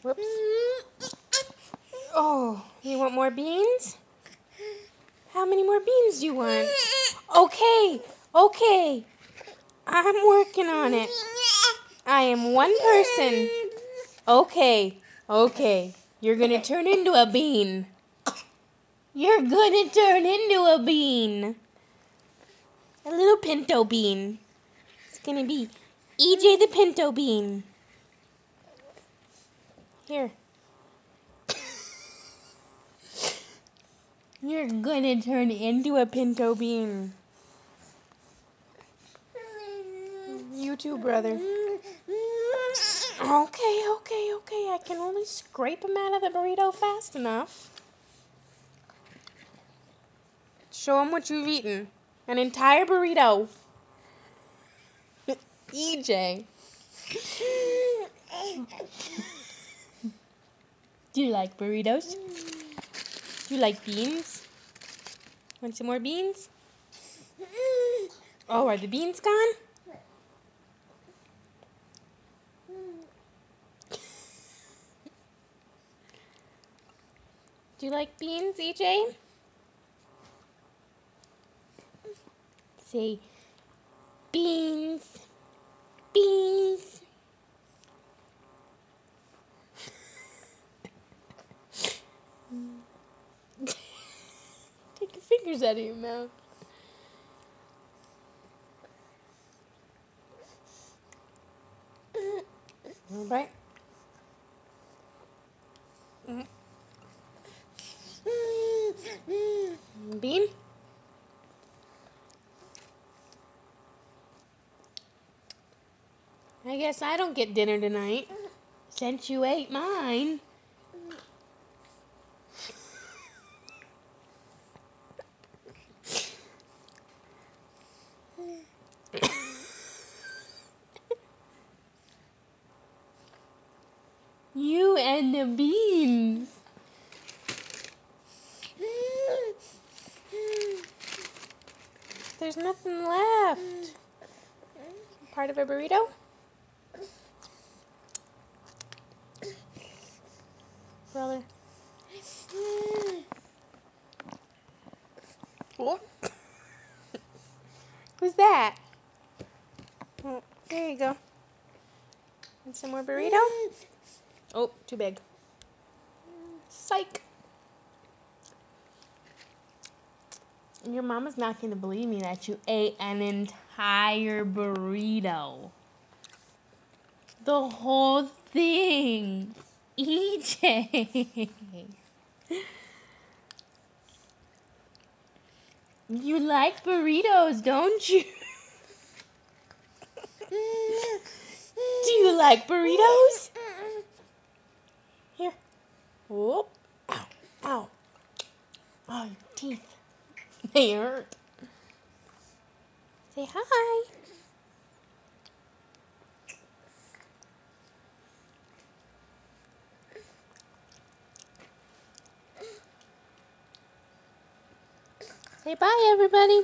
Whoops. Oh, you want more beans? How many more beans do you want? Okay, okay. I'm working on it. I am one person. Okay, okay. You're gonna turn into a bean. You're gonna turn into a bean. A little pinto bean. It's gonna be EJ the pinto bean. Here. You're gonna turn into a pinto bean. You too, brother. Okay, okay, okay. I can only scrape him out of the burrito fast enough. Show him what you've eaten. An entire burrito. EJ. Do you like burritos? Do you like beans? Want some more beans? Oh, are the beans gone? Do you like beans, EJ? Say, beans, beans. Take your fingers out of your mouth. All right. Bean? I guess I don't get dinner tonight, since you ate mine. You and the beans. There's nothing left. Part of a burrito? Brother. Oh. Who's that? Oh, there you go. And some more burrito? Oh, too big. Psych. Your mama's not going to believe me that you ate an entire burrito. The whole thing. EJ. You like burritos, don't you? Do you like burritos? Here. Oh. Ow. Ow. Oh, your teeth. They hurt. Say hi. Say bye, everybody.